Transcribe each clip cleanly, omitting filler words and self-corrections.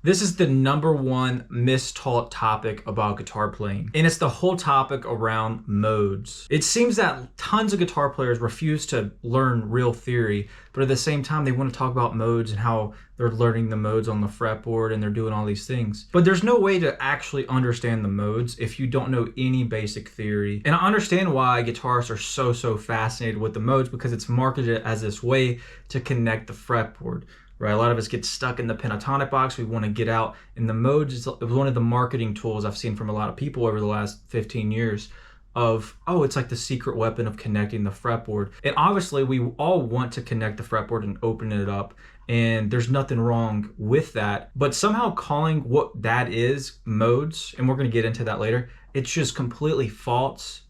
This is the #1 mistaught topic about guitar playing, and it's the whole topic around modes. It seems that tons of guitar players refuse to learn real theory, but at the same time they want to talk about modes and how they're learning the modes on the fretboard and they're doing all these things. But there's no way to actually understand the modes if you don't know any basic theory. And I understand why guitarists are so fascinated with the modes, because it's marketed as this way to connect the fretboard. Right, a lot of us get stuck in the pentatonic box. We want to get out, and the modes is one of the marketing tools I've seen from a lot of people over the last 15 years of, oh, it's like the secret weapon of connecting the fretboard. And obviously we all want to connect the fretboard and open it up, and there's nothing wrong with that. But somehow calling what that is modes, and we're going to get into that later, it's just completely false,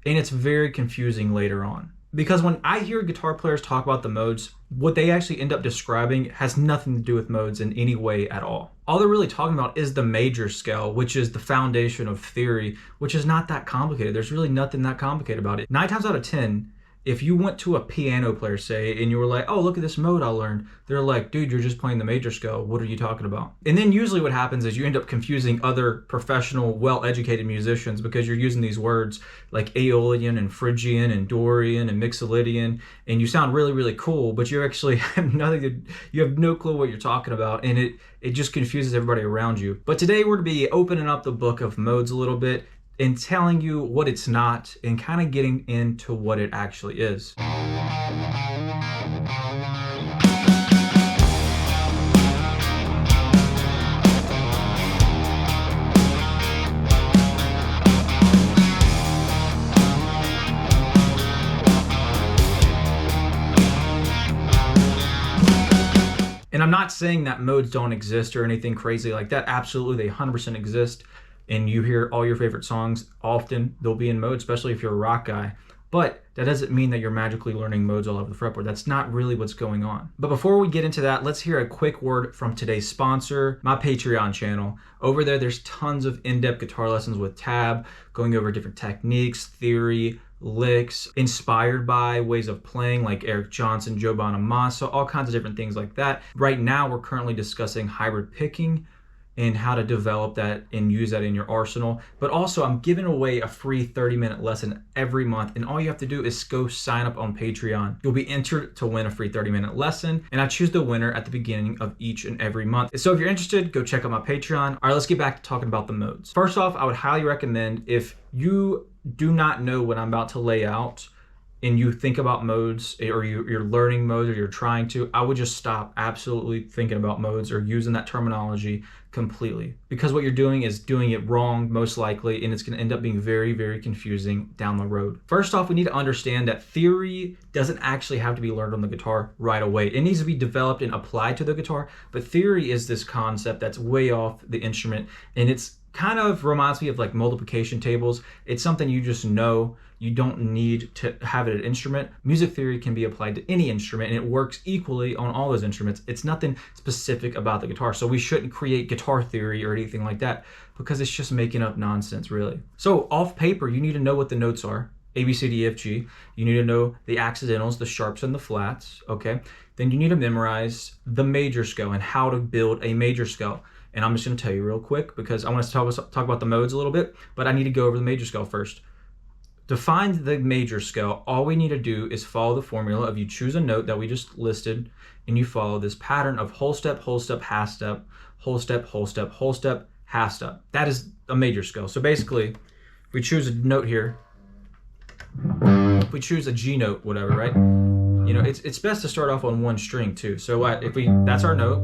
and it's very confusing later on. Because when I hear guitar players talk about the modes, what they actually end up describing has nothing to do with modes in any way at all. All they're really talking about is the major scale, which is the foundation of theory, which is not that complicated. There's really nothing that complicated about it. 9 times out of 10, if you went to a piano player, say, and you were like, oh, look at this mode I learned, they're like, dude, you're just playing the major scale. What are you talking about? And then usually what happens is you end up confusing other professional, well-educated musicians because you're using these words like Aeolian and Phrygian and Dorian and Mixolydian, and you sound really cool, but you actually have you have no clue what you're talking about, and it just confuses everybody around you. But today we're going to be opening up the book of modes a little bit and telling you what it's not and kind of getting into what it actually is. And I'm not saying that modes don't exist or anything crazy like that. Absolutely, they 100% exist. And you hear all your favorite songs, often they'll be in mode, especially if you're a rock guy. But that doesn't mean that you're magically learning modes all over the fretboard. That's not really what's going on. But before we get into that, let's hear a quick word from today's sponsor, my Patreon channel. Over there, there's tons of in-depth guitar lessons with Tab, going over different techniques, theory, licks, inspired by ways of playing like Eric Johnson, Joe Bonamassa, all kinds of different things like that. Right now, we're currently discussing hybrid picking and how to develop that and use that in your arsenal. But also I'm giving away a free 30-minute lesson every month, and all you have to do is go sign up on Patreon. You'll be entered to win a free 30-minute lesson, and I choose the winner at the beginning of each and every month. So if you're interested, go check out my Patreon. All right, let's get back to talking about the modes. First off, I would highly recommend, if you do not know what I'm about to lay out and you think about modes, or you're learning modes, or you're trying to, I would just stop absolutely thinking about modes or using that terminology completely. Because what you're doing is doing it wrong, most likely, and it's gonna end up being very confusing down the road. First off, we need to understand that theory doesn't actually have to be learned on the guitar right away. It needs to be developed and applied to the guitar, but theory is this concept that's way off the instrument, and it's kind of reminds me of like multiplication tables. It's something you just know. You don't need to have it an instrument. Music theory can be applied to any instrument, and it works equally on all those instruments. It's nothing specific about the guitar. So we shouldn't create guitar theory or anything like that, because it's just making up nonsense, really. So off paper, you need to know what the notes are. A, B, C, D, E, F, G. You need to know the accidentals, the sharps and the flats, okay? Then you need to memorize the major scale and how to build a major scale. And I'm just gonna tell you real quick, because I want to talk about the modes a little bit, but I need to go over the major scale first. To find the major scale, all we need to do is follow the formula of you choose a note that we just listed, and you follow this pattern of whole step, half step, whole step, whole step, half step. That is a major scale. So basically, if we choose a note here, if we choose a G note, whatever, right? You know, it's best to start off on one string too. So what if that's our note,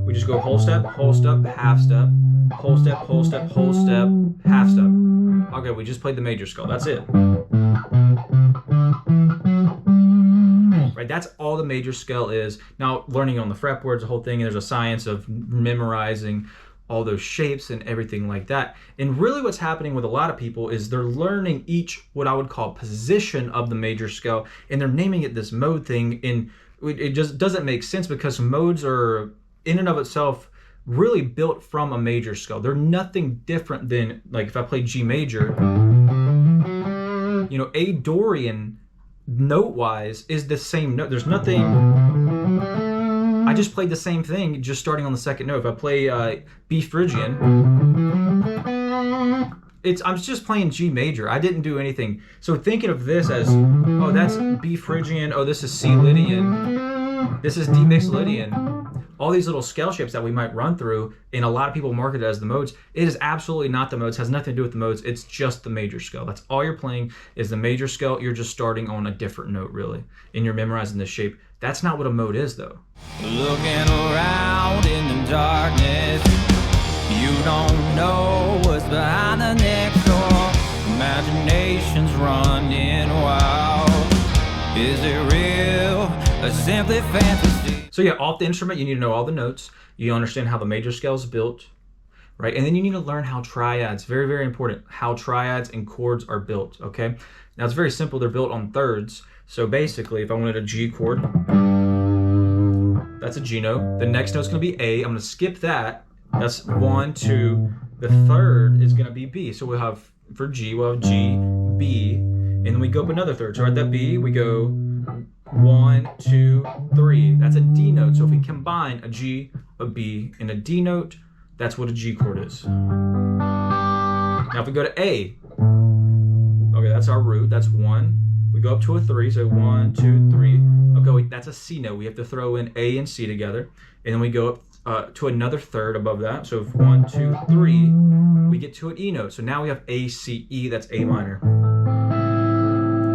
we just go whole step, half step, whole step, half step. Okay, we just played the major scale. That's it. Right, that's all the major scale is. Now, learning on the fretboard is a whole thing, and there's a science of memorizing all those shapes and everything like that. And really what's happening with a lot of people is they're learning each, what I would call, position of the major scale, and they're naming it this mode thing, and it just doesn't make sense, because modes are, in and of itself, really built from a major scale. They're nothing different than, like, if I play G major, you know, A Dorian note-wise is the same note. There's nothing, I just played the same thing, just starting on the second note. If I play B Phrygian, I'm just playing G major. I didn't do anything. So thinking of this as, oh, that's B Phrygian, oh, this is C Lydian, this is D mixed Lydian. All these little scale shapes that we might run through, and a lot of people market it as the modes. It is absolutely not the modes, has nothing to do with the modes. It's just the major scale. That's all you're playing is the major scale. You're just starting on a different note, really, and you're memorizing the shape. That's not what a mode is, though. Looking around in the darkness, you don't know what's behind the next door. Imagination's running wild. Is it real or simply fantasy? So yeah, off the instrument, you need to know all the notes. You understand how the major scale is built, right? And then you need to learn how triads, very, very important, how triads and chords are built, okay? Now it's very simple, they're built on thirds. So basically, if I wanted a G chord, that's a G note. The next note's gonna be A, I'm gonna skip that. That's 1, 2, the third is gonna be B. So we'll have, for G, we'll have G, B, and then we go up another third. So at that B, we go 1, 2, 3. That's a D note. So if we combine a G, a B, and a D note, that's what a G chord is. Now if we go to A, okay, that's our root. That's 1. We go up to a 3. So 1, 2, 3. Okay, that's a C note. We have to throw in A and C together, and then we go up to another third above that. So if 1, 2, 3, we get to an E note. So now we have A, C, E. That's A minor.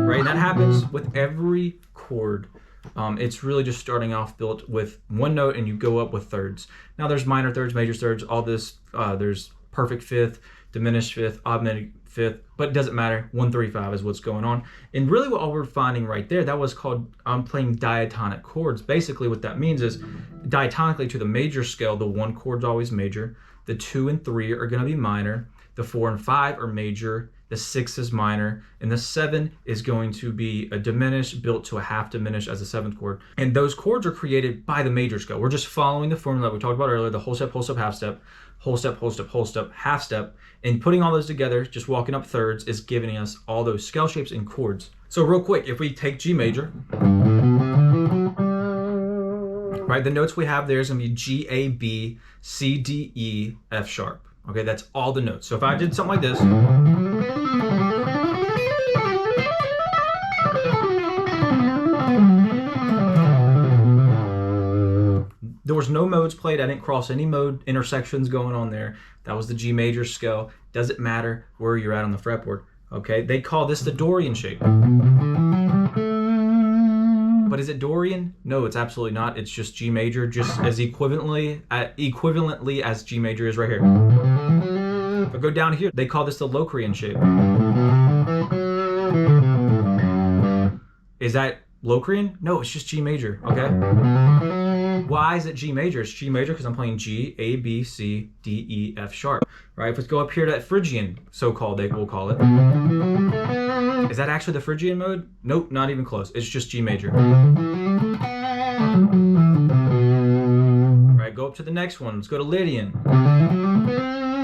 Right, and that happens with every chord. It's really just starting off built with one note, and you go up with thirds. Now there's minor thirds, major thirds, all this. There's perfect fifth, diminished fifth, augmented fifth, but it doesn't matter. 1, 3, 5 is what's going on. And really, what all we're finding right there, that was called playing diatonic chords. Basically, what that means is diatonically to the major scale, the 1 chord's always major. The 2 and 3 are going to be minor. The 4 and 5 are major. The 6 is minor, and the 7 is going to be a diminished built to a half diminished as a 7th chord. And those chords are created by the major scale. We're just following the formula that we talked about earlier, the whole step, half step, whole step, whole step, half step. And putting all those together, just walking up thirds, is giving us all those scale shapes and chords. So real quick, if we take G major, right, the notes we have there is going to be G, A, B, C, D, E, F sharp. Okay, that's all the notes. So if I did something like this, there was no modes played. I didn't cross any mode intersections going on there. That was the G major scale. Doesn't matter where you're at on the fretboard. Okay, they call this the Dorian shape. But is it Dorian? No, it's absolutely not. It's just G major, just as equivalently as G major is right here. If I go down here, they call this the Locrian shape. Is that Locrian? No, it's just G major, okay? Why is it G major? It's G major because I'm playing G, A, B, C, D, E, F sharp, right? If we go up here to that Phrygian, so-called, they will call it. Is that actually the Phrygian mode? Nope, not even close. It's just G major. Right, go up to the next one. Let's go to Lydian.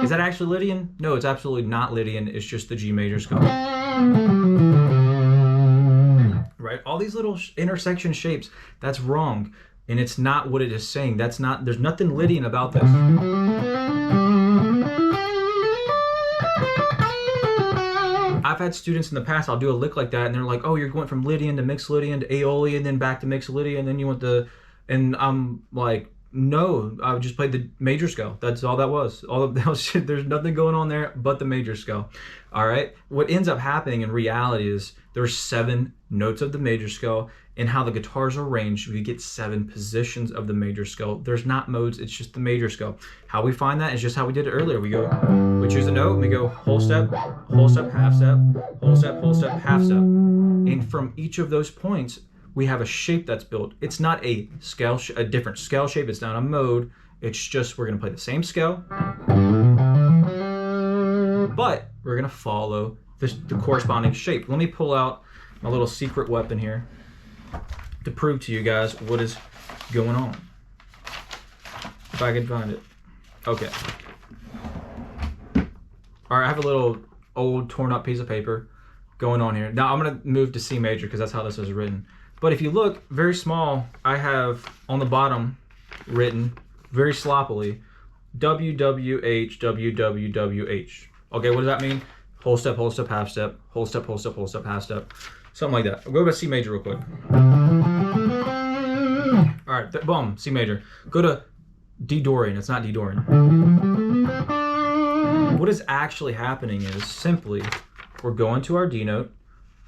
Is that actually Lydian? No, it's absolutely not Lydian. It's just the G major scale. Right, all these little intersection shapes, that's wrong. And it's not what it is saying. That's not, there's nothing Lydian about this. I've had students in the past, I'll do a lick like that, and they're like, oh, you're going from Lydian to mixed Lydian to Aeolian, then back to mixed Lydian, and then you went to, and I'm like, no, I just played the major scale. That's all that was. All of that was shit. There's nothing going on there but the major scale. All right. What ends up happening in reality is there's 7 notes of the major scale, and how the guitars are arranged, we get 7 positions of the major scale. There's not modes, it's just the major scale. How we find that is just how we did it earlier. We choose a note, and we go whole step, half step, whole step, half step. And from each of those points, we have a shape that's built. It's not a scale, a different scale shape. It's not a mode. It's just we're gonna play the same scale, but we're gonna follow the corresponding shape. Let me pull out my little secret weapon here to prove to you guys what is going on. If I can find it. Okay. All right, I have a little old torn up piece of paper going on here. Now I'm gonna move to C major because that's how this is written. But if you look very small, I have on the bottom written very sloppily, WWH, WWWH. Okay, what does that mean? Whole step, half step, whole step, whole step, whole step, half step. Something like that. We'll go to C major real quick. All right, boom, C major. Go to D Dorian. It's not D Dorian. What is actually happening is simply we're going to our D note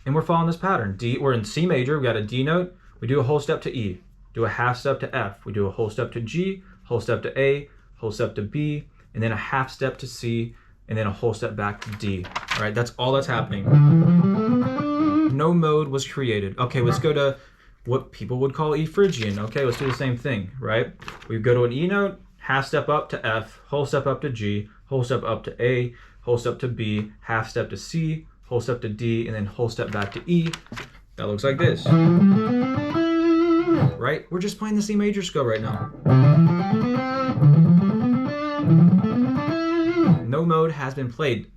and we're following this pattern. We're in C major. We got a D note. We do a whole step to E. Do a half step to F. We do a whole step to G, whole step to A, whole step to B, and then a half step to C, and then a whole step back to D. All right, that's all that's happening. No mode was created. Okay, let's go to what people would call E Phrygian. Okay, let's do the same thing, right? We go to an E note, half step up to F, whole step up to G, whole step up to A, whole step to B, half step to C, whole step to D, and then whole step back to E. That looks like this. Right? We're just playing the C major scale right now. No mode has been played.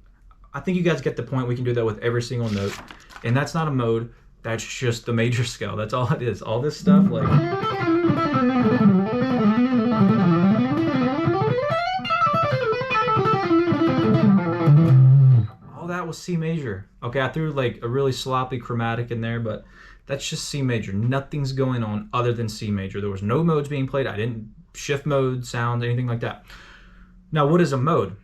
I think you guys get the point. We can do that with every single note. And that's not a mode. That's just the major scale. That's all it is. All this stuff, like... all that was C major. Okay, I threw like a really sloppy chromatic in there, but that's just C major. Nothing's going on other than C major. There was no modes being played. I didn't shift mode, sound, anything like that. Now, what is a mode?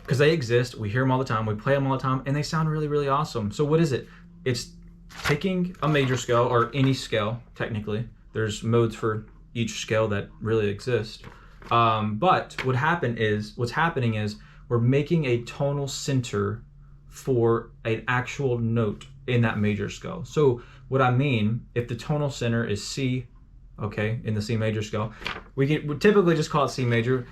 Because they exist, we hear them all the time, we play them all the time, and they sound really, really awesome. So what is it? It's taking a major scale, or any scale, technically. There's modes for each scale that really exist. But what's happening is we're making a tonal center for an actual note in that major scale. So what I mean, if the tonal center is C, okay, in the C major scale, we typically just call it C major.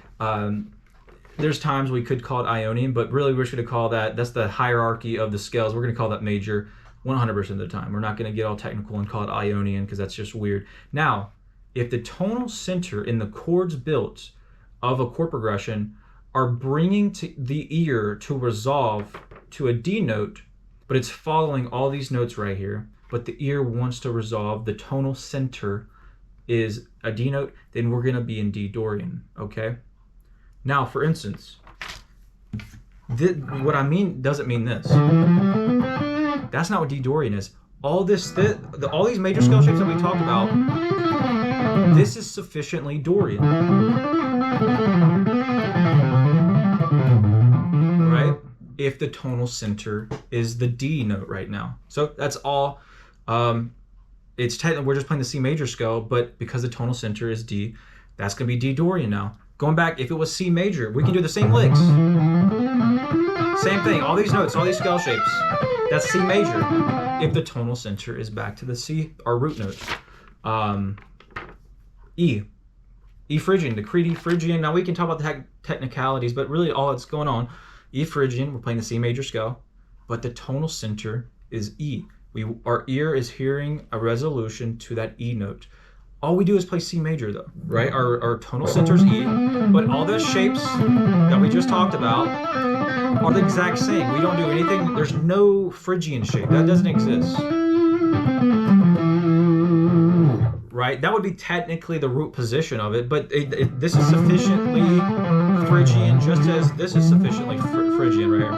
There's times we could call it Ionian, but really we're just going to call that's the hierarchy of the scales. We're going to call that major 100% of the time. We're not going to get all technical and call it Ionian because that's just weird. Now, if the tonal center in the chords built of a chord progression are bringing to the ear to resolve to a D note, but it's following all these notes right here, but the ear wants to resolve, the tonal center is a D note, then we're going to be in D Dorian, okay? Now, for instance, what I mean doesn't mean this. That's not what D Dorian is. All these major scale shapes that we talked about, this is sufficiently Dorian. Right? If the tonal center is the D note right now. So that's all. It's technically, we're just playing the C major scale, but because the tonal center is D, that's going to be D Dorian now. Going back, if it was C major, we can do the same licks. Same thing, all these notes, all these scale shapes. That's C major. If the tonal center is back to the C, our root note. E Phrygian, the Creed E Phrygian. Now we can talk about the technicalities, but really all that's going on, E Phrygian, we're playing the C major scale, but the tonal center is E. Our ear is hearing a resolution to that E note. All we do is play C major though, right? Our tonal center is E, but all those shapes that we just talked about are the exact same. We don't do anything, there's no Phrygian shape, that doesn't exist. Right? That would be technically the root position of it, but this is sufficiently Phrygian, just as this is sufficiently Phrygian right here.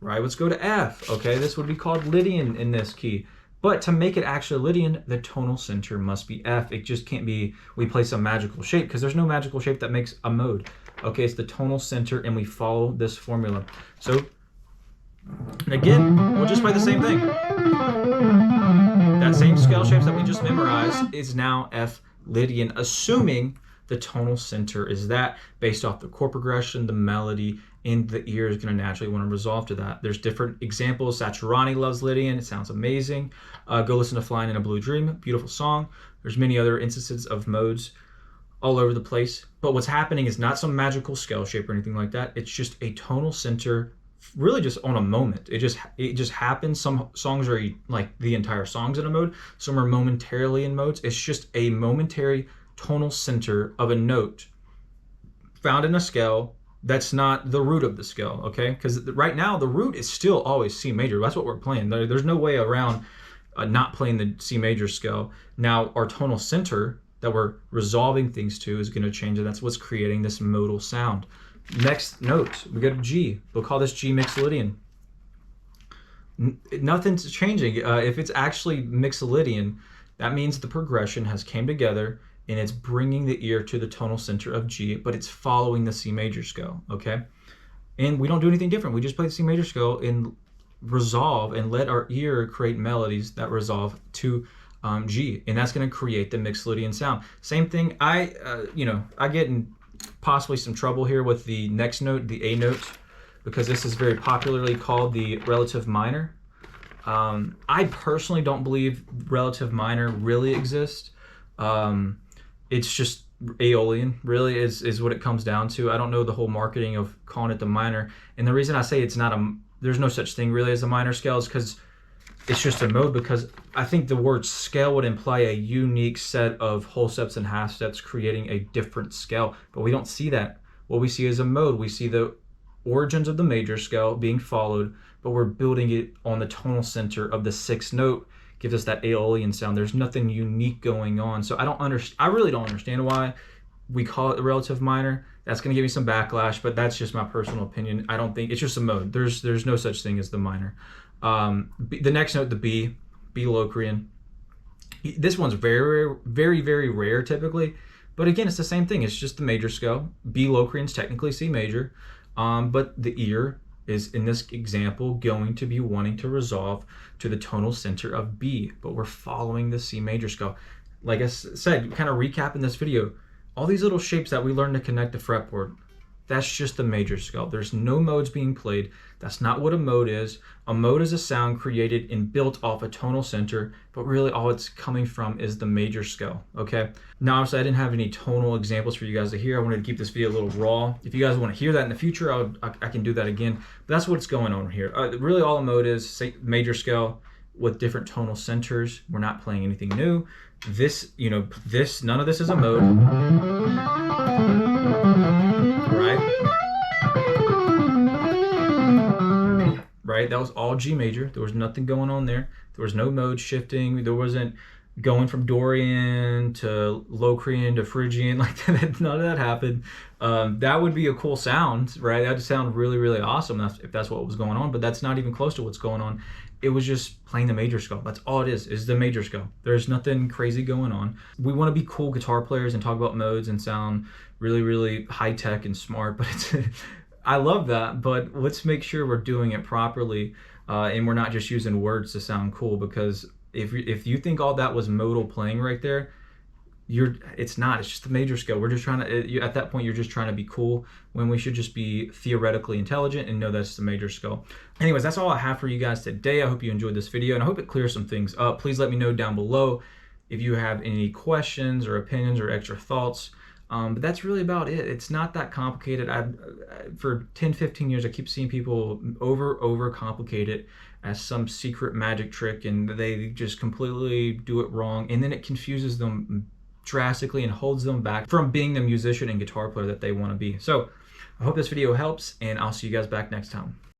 Right, let's go to F. Okay, this would be called Lydian in this key. But to make it actually Lydian, the tonal center must be F. It just can't be we play some magical shape, because there's no magical shape that makes a mode. Okay, it's the tonal center, and we follow this formula. So, again, we'll just play the same thing. That same scale shapes that we just memorized is now F Lydian, assuming the tonal center is that, based off the chord progression, the melody, and the ear is going to naturally want to resolve to that. There's different examples. Satriani loves Lydian. It sounds amazing. Go listen to Flying in a Blue Dream. Beautiful song. There's many other instances of modes all over the place. But what's happening is not some magical scale shape or anything like that. It's just a tonal center, really just on a moment. It just happens. Some songs are like the entire song's in a mode. Some are momentarily in modes. It's just a momentary tonal center of a note found in a scale that's not the root of the scale, okay? Because right now the root is still always C major. That's what we're playing. There's no way around not playing the C major scale. Now our tonal center that we're resolving things to is going to change, and that's what's creating this modal sound. Next note, we got a G. We'll call this G mixolydian. Nothing's changing. If it's actually mixolydian, that means the progression has came together and it's bringing the ear to the tonal center of G, but it's following the C major scale, okay? And we don't do anything different. We just play the C major scale and resolve and let our ear create melodies that resolve to G, and that's going to create the mixolydian sound. Same thing. I get in possibly some trouble here with the next note, the A note, because this is very popularly called the relative minor. I personally don't believe relative minor really exists. It's just Aeolian, really, is what it comes down to. I don't know the whole marketing of calling it the minor, and the reason I say it's not there's no such thing really as a minor scale is because it's just a mode, because I think the word scale would imply a unique set of whole steps and half steps creating a different scale, but we don't see that. What we see is a mode. We see the origins of the major scale being followed, but we're building it on the tonal center of the sixth note, gives us that Aeolian sound. There's nothing unique going on. So I really don't understand why we call it the relative minor. That's going to give me some backlash, but that's just my personal opinion. I don't think it's just a mode. There's no such thing as the minor. The next note, the B Locrian. This one's very, very, very rare typically, but again, it's the same thing. It's just the major scale. B Locrian's technically C major, but the ear is, in this example, going to be wanting to resolve to the tonal center of B, but we're following the C major scale. Like I said, kind of recapping this video, all these little shapes that we learned to connect the fretboard, that's just the major scale. There's no modes being played. That's not what a mode is. A mode is a sound created and built off a tonal center, but really all it's coming from is the major scale, okay? Now, obviously, I didn't have any tonal examples for you guys to hear. I wanted to keep this video a little raw. If you guys want to hear that in the future, I can do that again. But that's what's going on here. Really, all a mode is major scale with different tonal centers. We're not playing anything new. This, none of this is a mode. Right? That was all G major. There was nothing going on there. There was no mode shifting. There wasn't going from Dorian to Locrian to Phrygian. Like that, none of that happened. That would be a cool sound, right? That would sound really, really awesome if that's what was going on, but that's not even close to what's going on. It was just playing the major scale. That's all it is the major scale. There's nothing crazy going on. We want to be cool guitar players and talk about modes and sound really, really high-tech and smart, but it's I love that, but let's make sure we're doing it properly, and we're not just using words to sound cool, because if you think all that was modal playing right there, it's not. It's just the major scale. We're just trying to, at that point, you're just trying to be cool when we should just be theoretically intelligent and know that's the major scale. Anyways, that's all I have for you guys today. I hope you enjoyed this video, and I hope it clears some things up. Please let me know down below if you have any questions or opinions or extra thoughts. But that's really about it. It's not that complicated. For 10-15 years, I keep seeing people over complicate it as some secret magic trick, and they just completely do it wrong, and then it confuses them drastically and holds them back from being the musician and guitar player that they want to be. So I hope this video helps, and I'll see you guys back next time.